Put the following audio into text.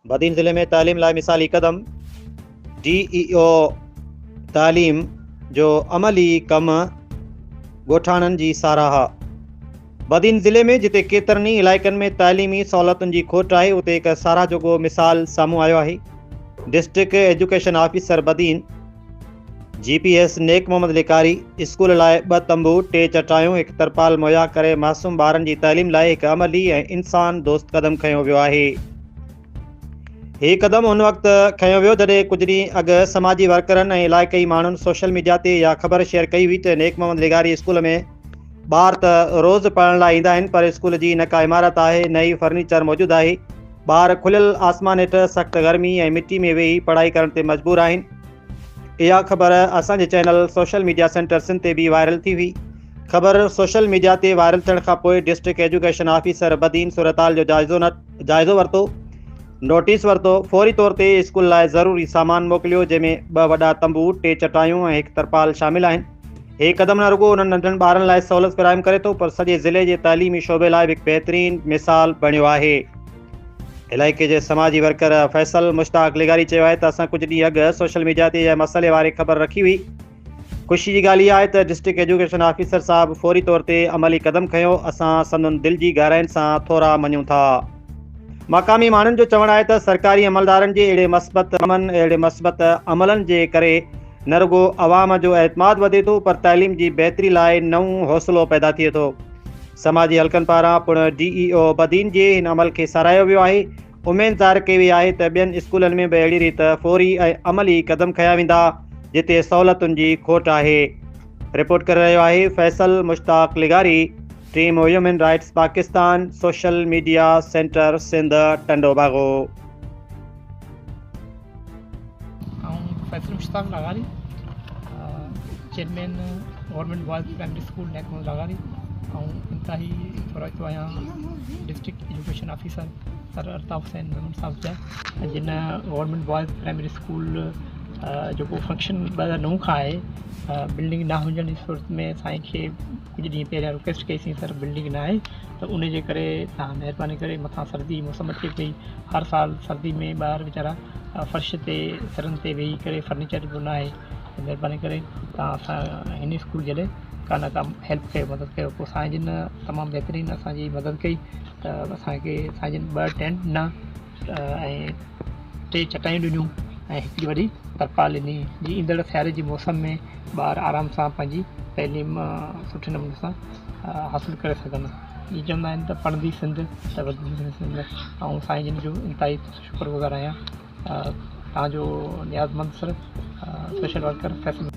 बदीन ज़िले में तालीम लाइ मिसाली कदम। DEO तालीम जो अमली कम ॻोठाणनि जी साराह। बदीन ज़िले में जिते केतिरनि ई इलाइक़नि में तालीमी सहूलियतुनि जी खोट आहे, उते हिकु साराह जोॻो मिसाल साम्हूं आयो आहे। District education officer Badin GPS नेक मोहम्मद लिकारी स्कूल लाइ 2 तंबू, 3 चटायूं, हिकु तरपाल मुहैया करे मासूम ॿारनि जी तालीम लाइ हिकु अमली ऐं इंसान दोस्त कदम खयो वियो आहे। हीउ क़दम उन वक़्तु खयो वियो जॾहिं कुझु ॾींहं अॻु समाजी वर्करनि ऐं इलाइक़ई माण्हुनि सोशल मीडिया ते इहा ख़बर शेयर कई हुई त नेक मोहम्मद लिगारी स्कूल में ॿार त रोज़ु पढ़ण लाइ ईंदा आहिनि, पर स्कूल जी न का इमारत आहे, न ई फर्नीचर मौजूदु आहे। ॿार खुलियल आसमान हेठि सख़्तु गर्मी ऐं मिटी में वेही पढ़ाई करण ते मजबूर आहिनि। इहा ख़बर असांजे channel social media centre Sindh ते बि वायरल थी हुई। ख़बर सोशल मीडिया ते वायरल थियण खां पोइ डिस्ट्रिक्ट एजुकेशन ऑफिसर बदीन सूरताल जो जाइज़ो वरितो, नोटिस वरितो। फौरी तौर ते स्कूल लाइ ज़रूरी सामान मोकिलियो, जंहिंमें 2 वॾा तंबू, 3 चटायूं ऐं हिकु तरपाल शामिल आहिनि। हीउ क़दम न रुॻो उन्हनि नंढनि ॿारनि लाइ सहूलियत फ़राहम करे थो, पर सॼे ज़िले जे तालीमी शोबे लाइ बि हिकु बहितरीनु मिसाल बणियो आहे। इलाइक़े जे समाजी वर्कर फैसल मुश्ताक लिगारी चयो आहे त असां कुझु ॾींहं अॻु सोशल मीडिया ते इहा मसइले वारी ख़बर रखी हुई। ख़ुशी जी ॻाल्हि इहा आहे त डिस्ट्रिक्ट एजुकेशन ऑफिसर साहब फौरी तौर ते अमली क़दम खयो। असां संदनि दिलि जी गहराइनि सां थोरा मञूं था। मक़ामी माण्हुनि जो चवणु आहे त सरकारी अमलदारनि जे अहिड़े मस्बत अमलनि जे करे न रुॻो अवाम जो एतमाद वधे थो, पर तालीम जी बहितरी लाइ नओं हौसलो पैदा थिए थो। समाजी हल्कनि पारां पिणु DEO बदीन जे हिन अमल खे साराहियो वियो आहे। उमेद ज़ाहिर कई वई आहे त ॿियनि स्कूलनि में बि अहिड़ी रीति फौरी ऐं अमली क़दम खया वेंदा जिते सहूलियतुनि जी खोट आहे। रिपोर्ट करे रहियो आहे फैसल मुश्ताक लिगारी, team human rights Pakistan, social media centre Sindh, Tando Bago. Faisal Mushtaq लिगारी, chairman government boys primary school Nek Mohammad लिगारी ऐं इंतिहाई थोरो आहियां district education officer sir Altaf Hussain Memon sahab जा, जिन गवर्नमेंट बॉयज़ प्राइमरी स्कूल जेको फंक्शन 2009 खां आहे बिल्डिंग न हुजण जी सूरत में असांखे कुझु ॾींहं पहिरियां रिक्वेस्ट कईसीं सर बिल्डिंग न आहे, त उन जे करे तव्हां महिरबानी करे मथां सर्दी मौसम अचे पई, हर साल सर्दी में ॿार वीचारा फर्श ते सरनि ते वेही करे फर्नीचर बि न आहे, महिरबानी करे तव्हां असां हिन स्कूल जे लाइ का न का हेल्प कयो, मदद कयो। पोइ साईं जिन तमामु बहितरीनु असांजी मदद कई त असांखे साईं जिन 2 टेंट ॾिना ऐं 3 चटायूं ॾिनियूं ऐं हिकिड़ी वॾी तरपाल ॾिनी, जी ईंदड़ सियारे जे मौसम में ॿार आराम सां पंहिंजी तइलीम सुठे नमूने सां हासिलु करे सघनि। इहे चवंदा आहिनि त पढ़ंदी सिंध त वधंदी सिंध, ऐं साईं जिन जो इंतिहाई शुक्रगुज़ार आहियां। तव्हांजो नियाज़मंद सर सोशल वर्कर फैसल